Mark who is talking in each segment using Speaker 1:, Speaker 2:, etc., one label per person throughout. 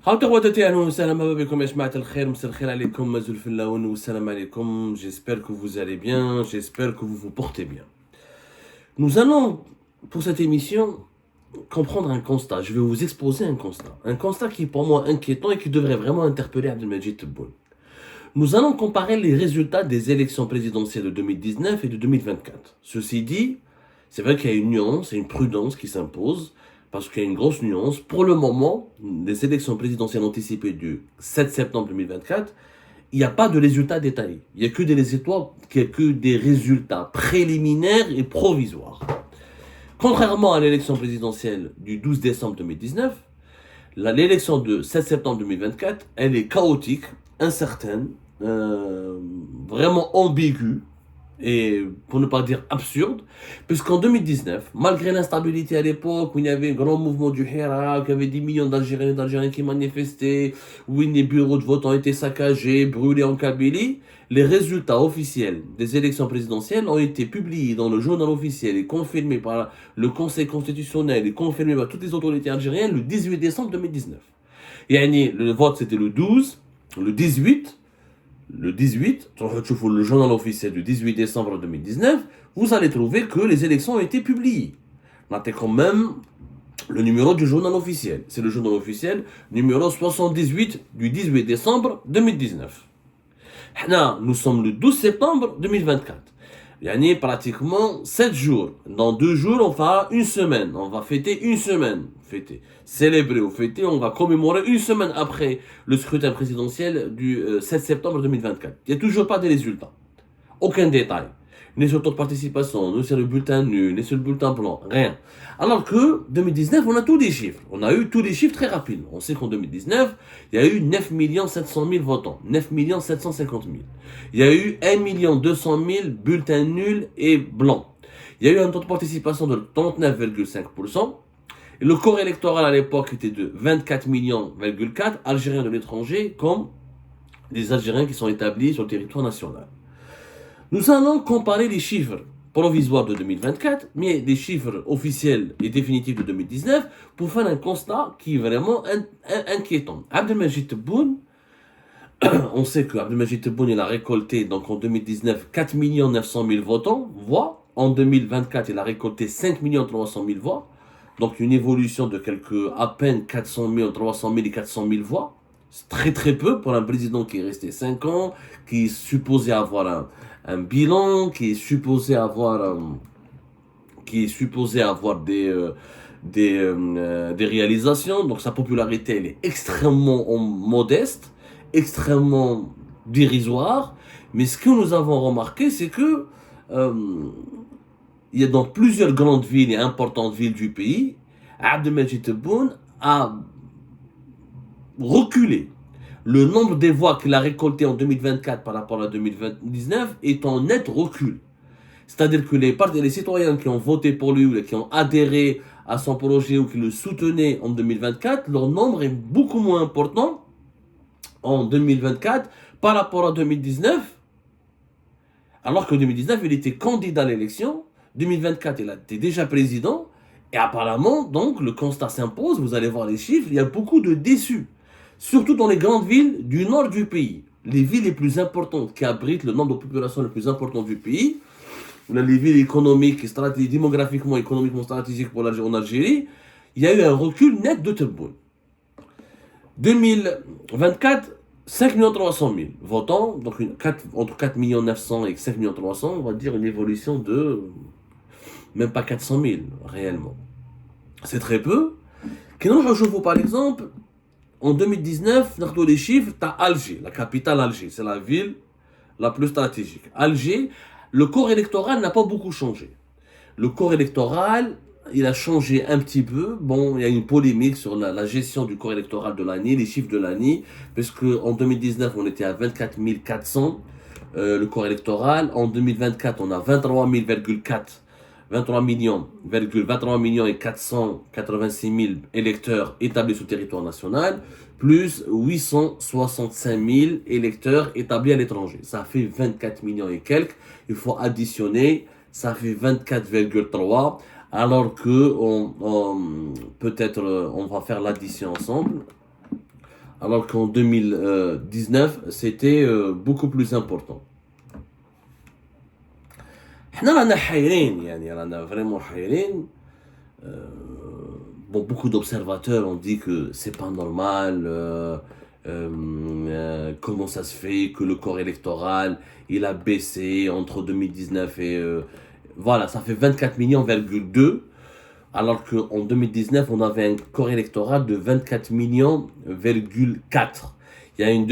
Speaker 1: J'espère que vous allez bien, j'espère que vous vous portez bien. Nous allons, pour cette émission, comprendre un constat. Je vais vous exposer un constat. Un constat qui est pour moi inquiétant et qui devrait vraiment interpeller Abdelmajid Tebboune. Nous allons comparer les résultats des élections présidentielles de 2019 et de 2024. Ceci dit, c'est vrai qu'il y a une nuance et une prudence qui s'impose, parce qu'il y a une grosse nuance. Pour le moment, les élections présidentielles anticipées du 7 septembre 2024, il n'y a pas de résultats détaillés. Il n'y a que des résultats préliminaires et provisoires. Contrairement à l'élection présidentielle du 12 décembre 2019, l'élection de 7 septembre 2024, elle est chaotique, incertaine, vraiment ambiguë, et pour ne pas dire absurde, puisqu'en 2019, malgré l'instabilité à l'époque, où il y avait un grand mouvement du Hira, où il y avait des millions d'Algériens et d'Algériens qui manifestaient, où les bureaux de vote ont été saccagés, brûlés en Kabylie, les résultats officiels des élections présidentielles ont été publiés dans le journal officiel et confirmés par le Conseil constitutionnel et confirmés par toutes les autorités algériennes le 18 décembre 2019. Et le vote c'était le 12, le 18, le journal officiel du 18 décembre 2019, vous allez trouver que les élections ont été publiées. Notez quand même le numéro du journal officiel. C'est le journal officiel numéro 78 du 18 décembre 2019. Nous sommes le 12 septembre 2024. Pratiquement 7 jours. Dans 2 jours, on fera une semaine. On va fêter une semaine. Célébrer ou fêter, on va commémorer une semaine après le scrutin présidentiel du 7 septembre 2024. Il n'y a toujours pas de résultats. Aucun détail. Ni sur le taux de participation, ni sur le bulletin nul, ni sur le bulletin blanc, rien. Alors que 2019, on a tous les chiffres. On a eu tous les chiffres très rapidement. On sait qu'en 2019, il y a eu 9 700 000 votants, 9 750 000. Il y a eu 1 200 000 bulletins nuls et blancs. Il y a eu un taux de participation de 39,5%. Et le corps électoral à l'époque était de 24 millions, Algériens de l'étranger, comme des Algériens qui sont établis sur le territoire national. Nous allons comparer les chiffres provisoires de 2024, mais les chiffres officiels et définitifs de 2019, pour faire un constat qui est vraiment inquiétant. Abdelmajid Tebboune, on sait que Abdelmajid Tebboune, il a récolté donc en 2019 4 900 000 voix. En 2024, il a récolté 5 300 000 voix. Donc une évolution de à peine 400 000, 300 000 et 400 000 voix. C'est très très peu pour un président qui est resté 5 ans, qui est supposé avoir un bilan, qui est supposé avoir des réalisations. Donc sa popularité, elle est extrêmement modeste, extrêmement dérisoire. Mais ce que nous avons remarqué, c'est que il y a dans plusieurs grandes villes et importantes villes du pays, Abdelmajid Tebboune a reculé. Le nombre des voix qu'il a récoltées en 2024 par rapport à 2019 est en net recul. C'est-à-dire que les citoyens qui ont voté pour lui ou qui ont adhéré à son projet ou qui le soutenaient en 2024, leur nombre est beaucoup moins important en 2024 par rapport à 2019. Alors que 2019, il était candidat à l'élection. 2024, il était déjà président. Et apparemment, donc, le constat s'impose. Vous allez voir les chiffres. Il y a beaucoup de déçus. Surtout dans les grandes villes du nord du pays. Les villes les plus importantes qui abritent le nombre de population le plus important du pays. Les villes économiques, démographiquement, économiquement stratégiques pour en Algérie. Il y a eu un recul net de Tebboune. 2024, 5 300 000 votants, donc entre 4 900 000 et 5 300 000, on va dire une évolution de même pas 400 000 réellement. C'est très peu. Par exemple, en 2019, dans les chiffres, tu as Alger, la capitale Alger, c'est la ville la plus stratégique. Alger, le corps électoral n'a pas beaucoup changé. Le corps électoral, il a changé un petit peu. Bon, il y a une polémique sur la gestion du corps électoral de l'année, les chiffres de l'année, parce qu'en 2019, on était à 24 400, le corps électoral. En 2024, on a 23 millions et 486 000 électeurs établis sur le territoire national, plus 865 000 électeurs établis à l'étranger. Ça fait 24 millions et quelques. Il faut additionner, ça fait 24,3. Alors que peut-être on va faire l'addition ensemble. alors qu'en 2019, c'était beaucoup plus important. احنا رانا حايرين يعني رانا vraiment حايرين. Bon, beaucoup d'observateurs ont dit que c'est pas normal. Comment ça se fait que le corps électoral il a baissé entre 2019 et voilà, ça fait 24 millions,2, alors qu'en 2019 on avait un corps électoral de 24 millions,4. Il y a une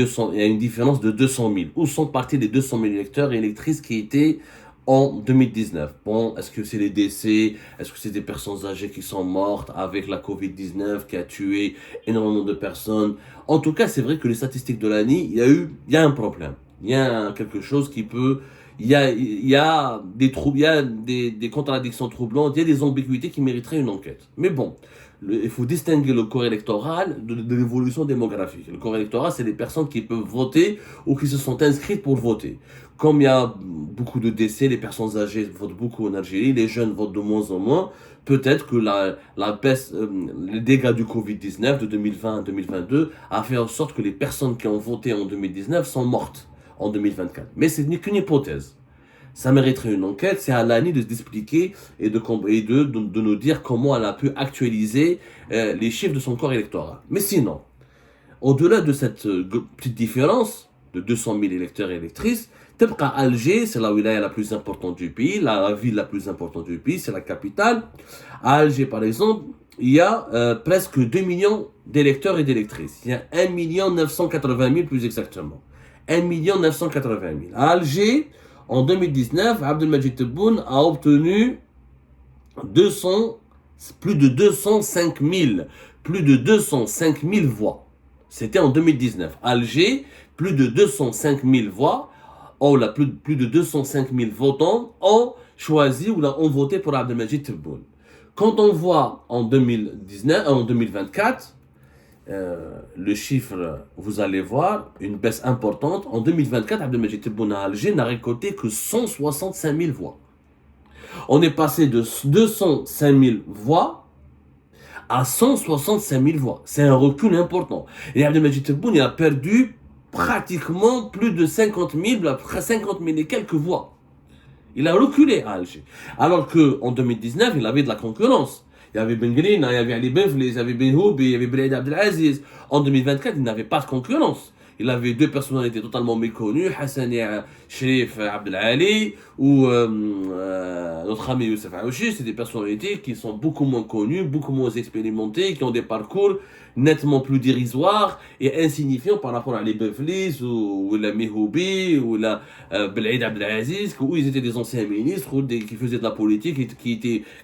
Speaker 1: différence de 200 000. Où sont partis les 200 000 électeurs et électrices qui étaient en 2019? Bon, est-ce que c'est les décès? Est-ce que c'est des personnes âgées qui sont mortes avec la Covid-19 qui a tué énormément de personnes? En tout cas, c'est vrai que les statistiques de l'année, il y a un problème. Il y a quelque chose qui peut, il y a des troubles, il y a des contradictions troublantes, il y a des ambiguïtés qui mériteraient une enquête. Mais bon, il faut distinguer le corps électoral de l'évolution démographique. Le corps électoral, c'est les personnes qui peuvent voter ou qui se sont inscrites pour voter. Comme il y a beaucoup de décès, les personnes âgées votent beaucoup en Algérie, les jeunes votent de moins en moins, peut-être que la baisse, les dégâts du Covid-19 de 2020 à 2022 a fait en sorte que les personnes qui ont voté en 2019 sont mortes en 2024. Mais ce n'est qu'une hypothèse. Ça mériterait une enquête, c'est à l'ANI de s'expliquer et de nous dire comment elle a pu actualiser les chiffres de son corps électoral. Mais sinon, au-delà de cette petite différence de 200 000 électeurs et électrices, Alger, c'est la wilaya la plus importante du pays, la ville la plus importante du pays, c'est la capitale. À Alger, par exemple, il y a presque 2 millions d'électeurs et d'électrices. Il y a 1 980 000 plus exactement. 1 980 000. À Alger, en 2019, Abdelmadjid Tebboune a obtenu plus de 205 000 voix. C'était en 2019. Alger, plus de 205 000 voix. Plus de 205 000 votants ont choisi ou ont voté pour Abdelmadjid Tebboune. Quand on voit en 2024, le chiffre, vous allez voir, une baisse importante. En 2024, Abdelmadjid Tebboune à Alger n'a récolté que 165 000 voix. On est passé de 205 000 voix à 165 000 voix. C'est un recul important. Et Abdelmadjid Tebboune a perdu pratiquement plus de 50 000 et quelques voix. Il a reculé à Alger. Alors qu'en 2019, il avait de la concurrence. Il y avait Ben Grina, il y avait Ali Benflis, il y avait Ben Houbi, il y avait Bled Abdelaziz. En 2024, il n'avait pas de concurrence. Il avait deux personnalités totalement méconnues, Hassani Sherif Abdelali ou notre ami Youssef Aouchi. C'est des personnalités qui sont beaucoup moins connues, beaucoup moins expérimentées, qui ont des parcours nettement plus dérisoires et insignifiants par rapport à Ali Benflis ou la Mehoubi ou la Bled Abdelaziz, où ils étaient des anciens ministres ou qui faisaient de la politique et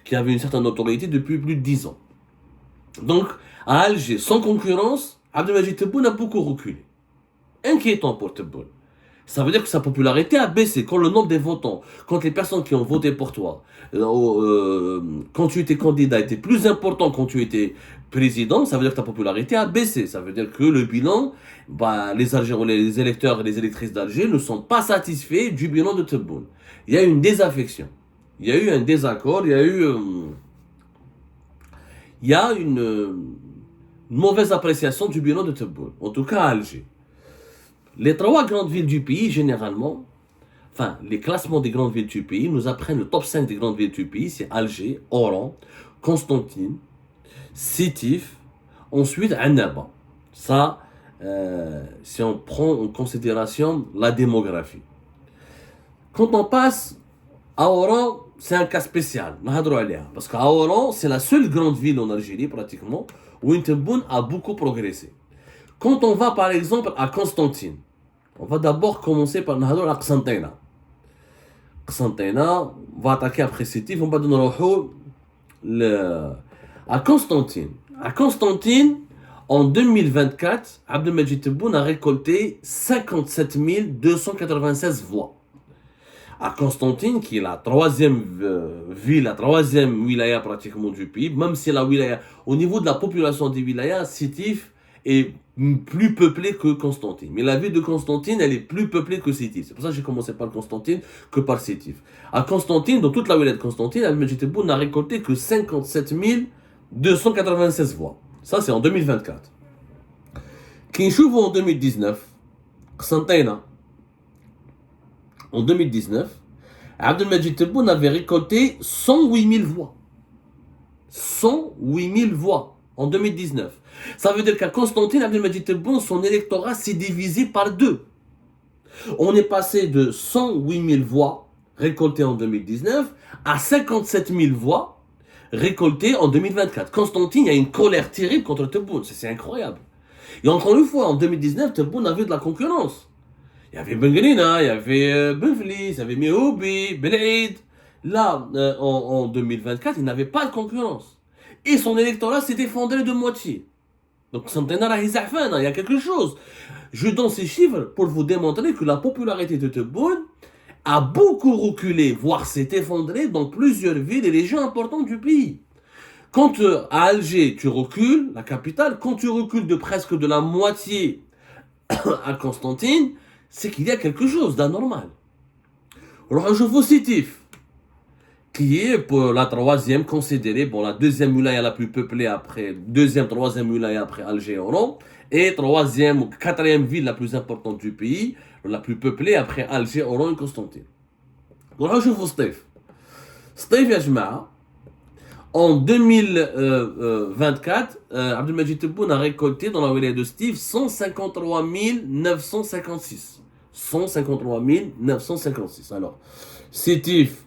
Speaker 1: qui avaient une certaine autorité depuis plus de 10 ans. Donc, à Alger, sans concurrence, Abdelmadjid Tebboune a beaucoup reculé. Inquiétant pour Tebboune. Ça veut dire que sa popularité a baissé. Quand le nombre des votants, quand les personnes qui ont voté pour toi, quand tu étais candidat, était plus important quand tu étais président, ça veut dire que ta popularité a baissé. Ça veut dire que le bilan, les électeurs et les électrices d'Alger ne sont pas satisfaits du bilan de Tebboune. Il y a eu une désaffection. Il y a eu un désaccord, il y a une mauvaise appréciation du bilan de Tebboune. En tout cas à Alger. Les trois grandes villes du pays, généralement, les classements des grandes villes du pays nous apprennent le top 5 des grandes villes du pays, c'est Alger, Oran, Constantine, Sétif, ensuite Annaba. Ça, si on prend en considération la démographie. Quand on passe à Oran, c'est un cas spécial, parce qu'à Oran, c'est la seule grande ville en Algérie, pratiquement, où Tebboune a beaucoup progressé. Quand on va par exemple à Constantine, on va d'abord commencer par Nahador à Qsantena. Qsantena, on va attaquer après Sétif, on va donner à Constantine. À Constantine, en 2024, Abdelmadjid Tebboune a récolté 57 296 voix. À Constantine, qui est la troisième ville, la troisième wilaya pratiquement du pays, même si la wilaya, au niveau de la population des wilayas, Sétif est plus peuplée que Constantine. Mais la ville de Constantine, elle est plus peuplée que Sétif. C'est pour ça que j'ai commencé par Constantine que par Sétif. À Constantine, dans toute la wilaya de Constantine, Abdelmadjid Tebboune n'a récolté que 57 296 voix. Ça, c'est en 2024. Qui en 2019, en 2019, Abdelmajid Tebboune avait récolté 108 000 voix. 108 000 voix en 2019. Ça veut dire qu'à Constantine Abdelmajid Tebboune, son électorat s'est divisé par 2. On est passé de 108 000 voix récoltées en 2019 à 57 000 voix récoltées en 2024. Constantine a une colère terrible contre Tebboune, c'est incroyable. Et encore une fois, en 2019, Tebboune avait de la concurrence. Il y avait Bengrina, il y avait Benflis, il y avait Mehoubi, Belaïd. Là, en 2024, il n'avait pas de concurrence. Et son électorat s'est effondré de moitié. Donc, il y a quelque chose. Je donne ces chiffres pour vous démontrer que la popularité de Tebboune a beaucoup reculé, voire s'est effondrée dans plusieurs villes et régions importantes du pays. Quand à Alger, tu recules, la capitale, quand tu recules de presque de la moitié à Constantine, c'est qu'il y a quelque chose d'anormal. Alors, je vous Sétif, qui est pour la troisième considérée, bon, la deuxième wilaya la plus peuplée après, troisième wilaya après Alger et Oran, et troisième ou quatrième ville la plus importante du pays, la plus peuplée après Alger, Oran et Constantine. Alors, je vous Sétif. Sétif Yajma'a, en 2024, Abdelmajid Tebboune a récolté dans la wilaya de Sétif 153 956. 153 956. Alors, Sétif,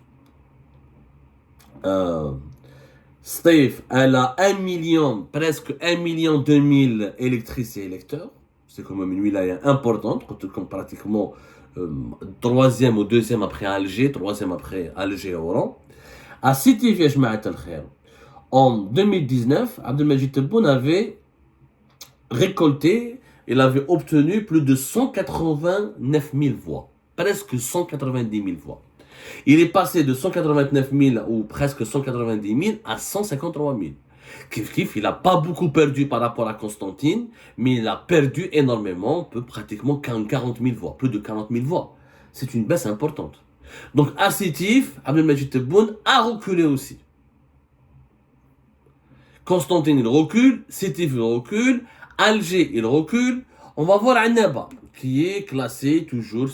Speaker 1: Sétif, elle a 1 million, presque 1 million 2000 électrices et électeurs. C'est quand même une wilaya importante, comme pratiquement troisième ou deuxième après Alger, troisième après Alger et Oran. À Sétif Yajma'at al-Khair, en 2019, Abdelmajid Tebboune avait récolté, il avait obtenu plus de 189 000 voix, presque 190 000 voix. Il est passé de 189 000 ou presque 190 000 à 153 000. Il n'a pas beaucoup perdu par rapport à Constantine, mais il a perdu énormément, pratiquement 40 000 voix, plus de 40 000 voix. C'est une baisse importante. Donc à Sétif, Abdelmajid Tebboune a reculé aussi. Constantine il recule, Sétif il recule, Alger il recule. On va voir Annaba qui est classé toujours